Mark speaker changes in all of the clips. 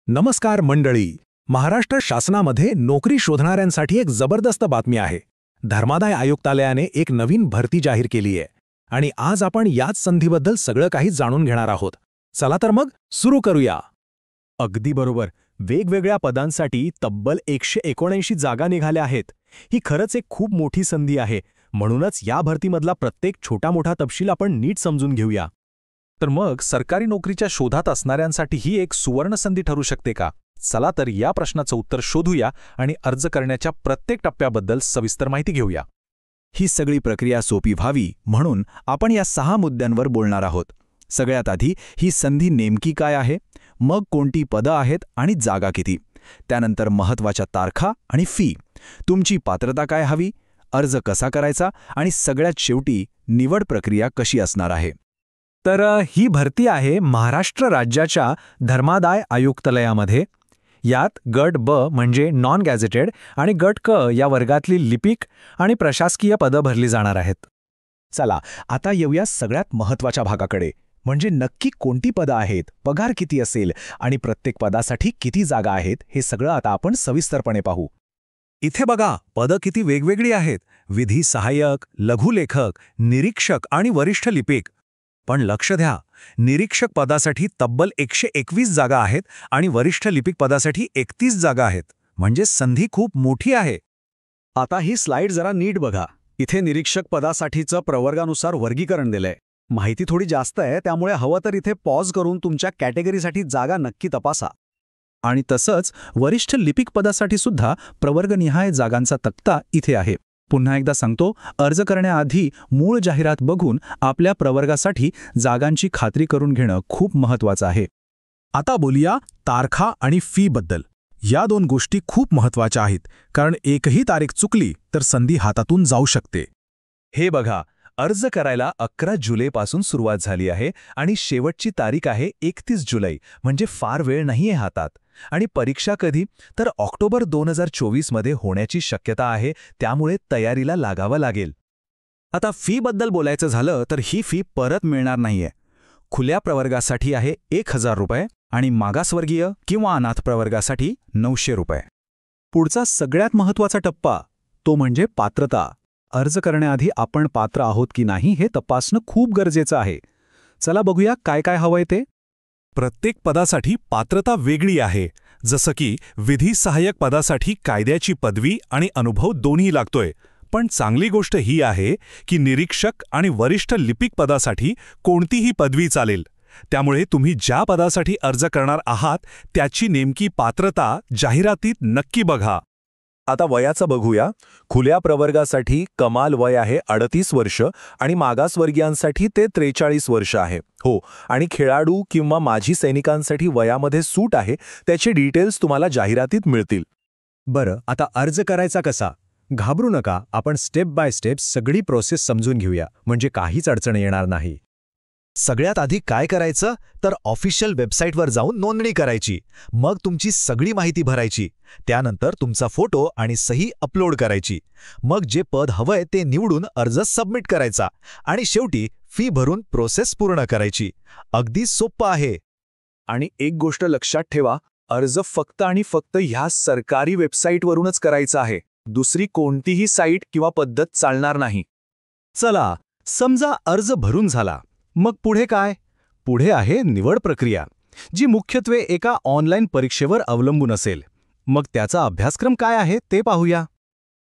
Speaker 1: नमस्कार मंडळी. महाराष्ट्र शासनामध्ये नोकरी शोधणाऱ्यांसाठी एक जबरदस्त बातमी आहे. धर्मादाय आयुक्तालयाने एक नवीन भरती जाहीर केली आहे आणि आज आपण याच संधीबद्दल सगळं काही जाणून घेणार आहोत. चला तर मग सुरू करूया.
Speaker 2: अगदी बरोबर. वेगवेगळ्या पदांसाठी तब्बल 179 जागा निघाल्या आहेत. ही खरंच एक खूप मोठी संधी आहे. म्हणूनच या भरतीमधला प्रत्येक छोटा-मोठा तपशील आपण नीट समजून घेऊया.
Speaker 3: तर मग सरकारी नोकरीच्या शोधात असणाऱ्यांसाठी ही एक सुवर्ण संधी ठरू शकते का? चला तर या प्रश्नाचं उत्तर शोधूया आणि अर्ज करण्याच्या प्रत्येक टप्प्याबद्दल सविस्तर माहिती घेऊया.
Speaker 2: ही सगळी प्रक्रिया सोपी व्हावी म्हणून आपण या 6 मुद्द्यांवर बोलणार आहोत. सगळ्यात आधी ही संधी नेमकी काय आहे, मग कोणती पदं आहेत आणि जागा किती, त्यानंतर महत्त्वाच्या तारखा आणि फी, तुमची पात्रता काय हवी, अर्ज कसा करायचा आणि सगळ्यात शेवटी निवड प्रक्रिया कशी असणार आहे.
Speaker 1: तर ही भरती आहे महाराष्ट्र राज्याच्या धर्मादाय आयुक्तालयामध्ये. यात गट ब म्हणजे नॉन गॅझेटेड आणि गट क या वर्गातली लिपिक आणि प्रशासकीय पदं भरली जाणार आहेत.
Speaker 2: चला आता येऊया सगळ्यात महत्त्वाच्या भागाकडे, म्हणजे नक्की कोणती पदं आहेत, पगार किती असेल आणि प्रत्येक पदासाठी किती जागा आहेत, हे सगळं आता आपण सविस्तरपणे पाहू.
Speaker 1: इथे बघा, पदं किती वेगवेगळी आहेत. विधी सहाय्यक, लघुलेखक, निरीक्षक आणि वरिष्ठ लिपिक. पण लक्ष द्या, निरीक्षक पदासाठी तब्बल 121 जागा आहेत आणि वरिष्ठ लिपिक पदासाठी 31 जागा आहेत. म्हणजे संधी खूप मोठी आहे.
Speaker 2: आता ही स्लाइड जरा नीट बघा. इथे निरीक्षक पदासाठीचं प्रवर्गानुसार वर्गीकरण दिलंय. माहिती थोडी जास्त आहे, त्यामुळे हवं तर इथे पॉज करून तुमच्या कॅटेगरीसाठी जागा नक्की तपासा.
Speaker 1: आणि तसंच वरिष्ठ लिपिक पदासाठी सुद्धा प्रवर्गनिहाय जागांचा तक्ता इथे आहे. पुन्हा एकदा सांगतो, अर्ज करण्याआधी मूळ जाहिरात बघून आपल्या प्रवर्गासाठी जागांची खात्री करून घेणं खूप महत्त्वाचं आहे.
Speaker 2: आता बोलूया तारखा आणि फी बद्दल. या 2 गोष्टी खूप महत्त्वाच्या आहेत, कारण एकही तारीख चुकली तर संधी हातातून जाऊ शकते.
Speaker 3: हे बघा, अर्ज करायला 11 जुलैपासून सुरुवात झाली आहे आणि शेवटची तारीख आहे 31 जुलै, म्हणजे फार वेळ नाहीये हातात. आणि परीक्षा कधी, तर ऑक्टोबर 2024 मध्ये होण्याची शक्यता आहे, त्यामुळे तयारीला लागावं लागेल.
Speaker 2: आता फी बद्दल बोलायचं झालं तर ही फी परत मिळणार नाहीये. खुल्या प्रवर्गासाठी आहे 1000 रुपये आणि मागासवर्गीय किंवा अनाथ प्रवर्गासाठी 900 रुपये.
Speaker 1: पुढचा सगळ्यात महत्त्वाचा टप्पा तो म्हणजे पात्रता. अर्ज करण्याआधी आपण पात्र आहोत की नाही हे तपासणं खूप गरजेचं आहे. चला बघूया काय काय हवंय ते.
Speaker 3: प्रत्येक पदासाठी पात्रता वेगळी आहे. जसं की विधी सहाय्यक पदासाठी कायद्याची पदवी आणि अनुभव दोन्ही लागतोय. पण चांगली गोष्ट ही आहे की निरीक्षक आणि वरिष्ठ लिपिक पदासाठी कोणतीही पदवी चालेल. त्यामुळे तुम्ही ज्या पदासाठी अर्ज करणार आहात त्याची नेमकी पात्रता जाहिरातीत नक्की बघा.
Speaker 1: आता वयाचं बघूया. खुल्या प्रवर्गासाठी कमाल वय आहे 38 वर्ष आणि मागासवर्गीयांसाठी ते 43 वर्ष आहे. हो, आणि खेळाडू किंवा माजी सैनिकांसाठी वयामध्ये सूट आहे, त्याचे डिटेल्स तुम्हाला जाहिरातीत मिळतील.
Speaker 2: बरं, आता अर्ज करायचा कसा? घाबरू नका, आपण स्टेप बाय स्टेप सगळी प्रोसेस समजून घेऊया, म्हणजे काहीच अडचण येणार नाही. सगळ्यात आधी काय करायचं तर ऑफिशियल वेबसाईटवर जाऊन नोंदणी करायची. मग तुमची सगळी माहिती भरायची. त्यानंतर तुमचा फोटो आणि सही अपलोड करायची. मग जे पद हवंय ते निवडून अर्ज सबमिट करायचा आणि शेवटी फी भरून प्रोसेस पूर्ण करायची. अगदी सोपं आहे.
Speaker 1: आणि एक गोष्ट लक्षात ठेवा, अर्ज फक्त आणि फक्त ह्या सरकारी वेबसाईटवरूनच करायचा आहे. दुसरी कोणतीही साईट किंवा पद्धत चालणार नाही.
Speaker 2: चला, समजा अर्ज भरून झाला. मग पुढे काय? पुढे आहे निवड प्रक्रिया, जी मुख्यत्वे एका ऑनलाईन परीक्षेवर अवलंबून असेल. मग त्याचा अभ्यासक्रम काय आहे ते पाहूया.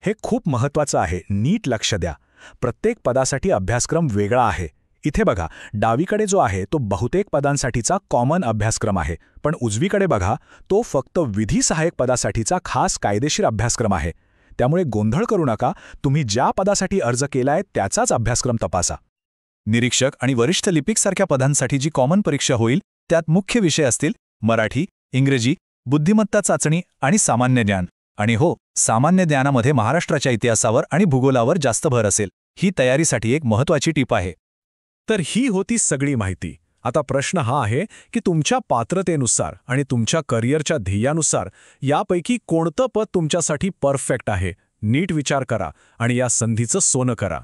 Speaker 1: हे खूप महत्त्वाचं आहे, नीट लक्ष द्या. प्रत्येक पदासाठी अभ्यासक्रम वेगळा आहे. इथे बघा, डावीकडे जो आहे तो बहुतेक पदांसाठीचा कॉमन अभ्यासक्रम आहे, पण उजवीकडे बघा, तो फक्त विधी सहाय्यक पदासाठीचा खास कायदेशीर अभ्यासक्रम आहे. त्यामुळे गोंधळ करू नका. तुम्ही ज्या पदासाठी अर्ज केलाय त्याचाच अभ्यासक्रम तपासा.
Speaker 3: निरीक्षक आणि वरिष्ठ लिपिक सारख्या पदांसाठी जी कॉमन परीक्षा होईल त्यात मुख्य विषय असतील मराठी, इंग्रजी, बुद्धिमत्ता चाचणी आणि सामान्य ज्ञान. आणि हो, सामान्य ज्ञानामध्ये महाराष्ट्राच्या इतिहासावर आणि भूगोलावर जास्त भर असेल. ही तयारीसाठी एक महत्त्वाची टीप आहे.
Speaker 1: तर ही होती सगळी माहिती. आता प्रश्न हा आहे की तुमच्या पात्रतेनुसार आणि तुमच्या करिअरच्या ध्येयानुसार यापैकी कोणतं पद तुमच्यासाठी परफेक्ट आहे. नीट विचार करा आणि या संधीचं सोनं करा.